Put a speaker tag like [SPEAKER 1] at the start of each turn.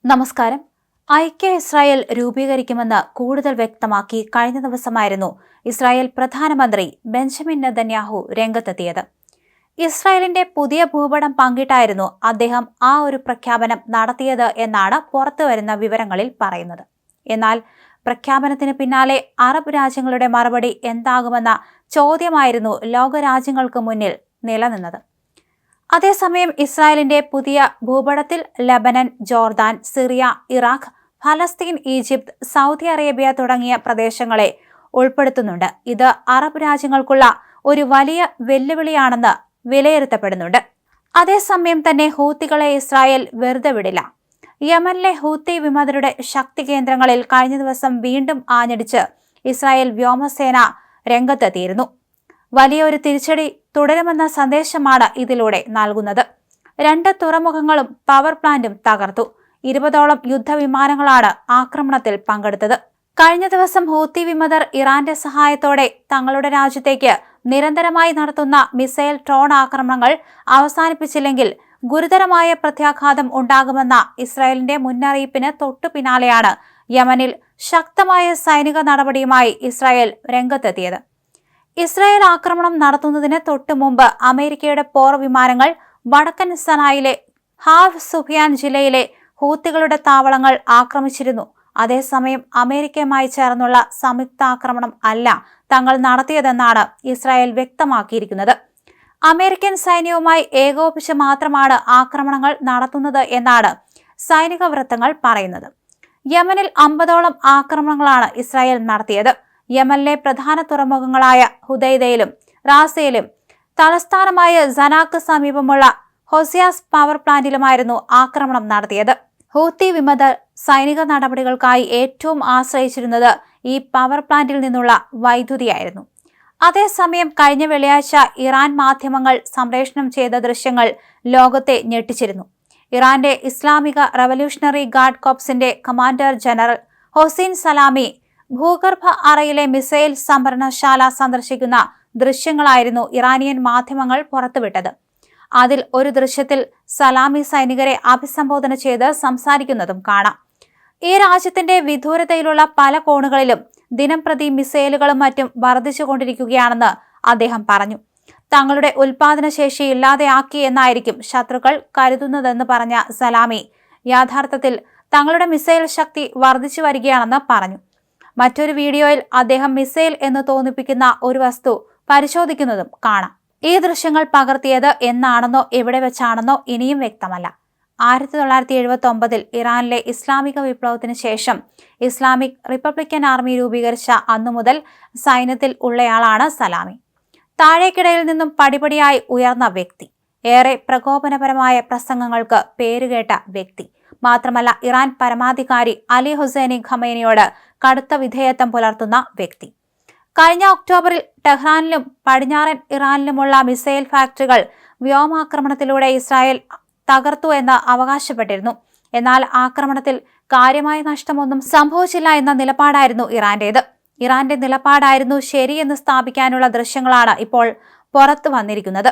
[SPEAKER 1] നമസ്കാരം. ഐക്യ ഇസ്രായേൽ രൂപീകരിക്കുമെന്ന് കൂടുതൽ വ്യക്തമാക്കി കഴിഞ്ഞ ദിവസമായിരുന്നു ഇസ്രായേൽ പ്രധാനമന്ത്രി ബെഞ്ചമിൻ നെതന്യാഹു രംഗത്തെത്തിയത്. ഇസ്രായേലിന്റെ പുതിയ ഭൂപടം പങ്കിട്ടായിരുന്നു അദ്ദേഹം ആ ഒരു പ്രഖ്യാപനം നടത്തിയത് എന്നാണ് പുറത്തുവരുന്ന വിവരങ്ങളിൽ പറയുന്നത്. എന്നാൽ പ്രഖ്യാപനത്തിന് പിന്നാലെ അറബ് രാജ്യങ്ങളുടെ മറുപടി എന്താകുമെന്ന ചോദ്യമായിരുന്നു ലോകരാജ്യങ്ങൾക്ക് മുന്നിൽ നിലനിന്നത്. അതേസമയം ഇസ്രായേലിന്റെ പുതിയ ഭൂപടത്തിൽ ലബനൻ, ജോർദാൻ, സിറിയ, ഇറാഖ്, ഫലസ്തീൻ, ഈജിപ്ത്, സൗദി അറേബ്യ തുടങ്ങിയ പ്രദേശങ്ങളെ ഉൾപ്പെടുത്തുന്നുണ്ട്. ഇത് അറബ് രാജ്യങ്ങൾക്കുള്ള ഒരു വലിയ വെല്ലുവിളിയാണെന്ന് വിലയിരുത്തപ്പെടുന്നുണ്ട്. അതേസമയം തന്നെ ഹൂത്തികളെ ഇസ്രായേൽ വെറുതെ വിടില്ല. യമനിലെ ഹൂത്തി വിമതരുടെ ശക്തി കേന്ദ്രങ്ങളിൽ കഴിഞ്ഞ ദിവസം വീണ്ടും ആഞ്ഞടിച്ച് ഇസ്രായേൽ വ്യോമസേന രംഗത്തെത്തിയിരുന്നു. വലിയൊരു തിരിച്ചടി തുടരുമെന്ന സന്ദേശമാണ് ഇതിലൂടെ നൽകുന്നത്. 2 തുറമുഖങ്ങളും പവർ പ്ലാന്റും തകർത്തു. 20ഓളം യുദ്ധവിമാനങ്ങളാണ് ആക്രമണത്തിൽ പങ്കെടുത്തത്. കഴിഞ്ഞ ദിവസം ഹൂത്തി വിമതർ ഇറാന്റെ സഹായത്തോടെ തങ്ങളുടെ രാജ്യത്തേക്ക് നിരന്തരമായി നടത്തുന്ന മിസൈൽ ഡ്രോൺ ആക്രമണങ്ങൾ അവസാനിപ്പിച്ചില്ലെങ്കിൽ ഗുരുതരമായ പ്രത്യാഘാതം ഉണ്ടാകുമെന്ന ഇസ്രായേലിന്റെ മുന്നറിയിപ്പിന് തൊട്ടു പിന്നാലെയാണ് യമനിൽ ശക്തമായ സൈനിക നടപടിയുമായി ഇസ്രായേൽ രംഗത്തെത്തിയത്. ഇസ്രായേൽ ആക്രമണം നടത്തുന്നതിന് തൊട്ടു മുമ്പ് അമേരിക്കയുടെ പോർ വിമാനങ്ങൾ വടക്കൻ സനായിലെ ഹാവ് സുഫിയാൻ ജില്ലയിലെ ഹൂത്തികളുടെ താവളങ്ങൾ ആക്രമിച്ചിരുന്നു. അതേസമയം അമേരിക്കയുമായി ചേർന്നുള്ള സംയുക്താക്രമണം അല്ല തങ്ങൾ നടത്തിയതെന്നാണ് ഇസ്രായേൽ വ്യക്തമാക്കിയിരിക്കുന്നത്. അമേരിക്കൻ സൈന്യവുമായി ഏകോപിച്ച് മാത്രമാണ് ആക്രമണങ്ങൾ നടത്തുന്നത് എന്നാണ് സൈനിക വൃത്തങ്ങൾ പറയുന്നത്. യമനിൽ 50ഓളം ആക്രമണങ്ങളാണ് ഇസ്രായേൽ നടത്തിയത്. യമനിലെ പ്രധാന തുറമുഖങ്ങളായ ഹുദൈദയിലും റാസയിലും തലസ്ഥാനമായ സനാക്ക് സമീപമുള്ള ഹൊസിയാസ് പവർ പ്ലാന്റിലുമായിരുന്നു ആക്രമണം നടത്തിയത്. ഹൂത്തി വിമതർ സൈനിക നടപടികൾക്കായി ഏറ്റവും ആശ്രയിച്ചിരുന്നത് ഈ പവർ പ്ലാന്റിൽ നിന്നുള്ള വൈദ്യുതിയായിരുന്നു. അതേസമയം കഴിഞ്ഞ വെള്ളിയാഴ്ച ഇറാൻ മാധ്യമങ്ങൾ സംപ്രേഷണം ചെയ്ത ദൃശ്യങ്ങൾ ലോകത്തെ ഞെട്ടിച്ചിരുന്നു. ഇറാന്റെ ഇസ്ലാമിക റവല്യൂഷണറി ഗാർഡ് കോർപ്സിന്റെ കമാൻഡർ ജനറൽ ഹൊസൈൻ സലാമി ഭൂഗർഭ അറയിലെ മിസൈൽ സംഭരണശാല സന്ദർശിക്കുന്ന ദൃശ്യങ്ങളായിരുന്നു ഇറാനിയൻ മാധ്യമങ്ങൾ പുറത്തുവിട്ടത്. അതിൽ ഒരു ദൃശ്യത്തിൽ സലാമി സൈനികരെ അഭിസംബോധന ചെയ്ത് സംസാരിക്കുന്നതും കാണാം. ഈ രാജ്യത്തിന്റെ വിദൂരതയിലുള്ള പല കോണുകളിലും ദിനംപ്രതി മിസൈലുകളും മറ്റും വർദ്ധിച്ചുകൊണ്ടിരിക്കുകയാണെന്ന് അദ്ദേഹം പറഞ്ഞു. തങ്ങളുടെ ഉൽപാദനശേഷി ഇല്ലാതെയാക്കി എന്നായിരിക്കും ശത്രുക്കൾ കരുതുന്നതെന്ന് പറഞ്ഞ സലാമി യാഥാർത്ഥ്യത്തിൽ തങ്ങളുടെ മിസൈൽ ശക്തി വർദ്ധിച്ചു വരികയാണെന്ന് പറഞ്ഞു. മറ്റൊരു വീഡിയോയിൽ അദ്ദേഹം മിസൈൽ എന്ന് തോന്നിപ്പിക്കുന്ന ഒരു വസ്തു പരിശോധിക്കുന്നതും കാണാം. ഈ ദൃശ്യങ്ങൾ പകർത്തിയത് എന്നാണെന്നോ എവിടെ വെച്ചാണെന്നോ ഇനിയും വ്യക്തമല്ല. 1979 ഇറാനിലെ ഇസ്ലാമിക വിപ്ലവത്തിന് ശേഷം ഇസ്ലാമിക് റിപ്പബ്ലിക്കൻ ആർമി രൂപീകരിച്ച അന്നു മുതൽ സൈന്യത്തിൽ ഉള്ളയാളാണ് സലാമി. താഴേക്കിടയിൽ നിന്നും പടിപടിയായി ഉയർന്ന വ്യക്തി, ഏറെ പ്രകോപനപരമായ പ്രസംഗങ്ങൾക്ക് പേരുകേട്ട വ്യക്തി. മാത്രമല്ല ഇറാൻ പരമാധികാരി അലി ഹുസൈനി ഖമേനിയോട് കടുത്ത വിധേയത്വം പുലർത്തുന്ന വ്യക്തി. കഴിഞ്ഞ ഒക്ടോബറിൽ ടെഹ്റാനിലും പടിഞ്ഞാറൻ ഇറാനിലുമുള്ള മിസൈൽ ഫാക്ടറികൾ വ്യോമാക്രമണത്തിലൂടെ ഇസ്രായേൽ തകർത്തു എന്ന് അവകാശപ്പെട്ടിരുന്നു. എന്നാൽ ആക്രമണത്തിൽ കാര്യമായ നഷ്ടമൊന്നും സംഭവിച്ചില്ല എന്ന നിലപാടായിരുന്നു ഇറാന്റേത്. ഇറാന്റെ നിലപാടായിരുന്നു ശരിയെന്ന് സ്ഥാപിക്കാനുള്ള ദൃശ്യങ്ങളാണ് ഇപ്പോൾ പുറത്തു വന്നിരിക്കുന്നത്.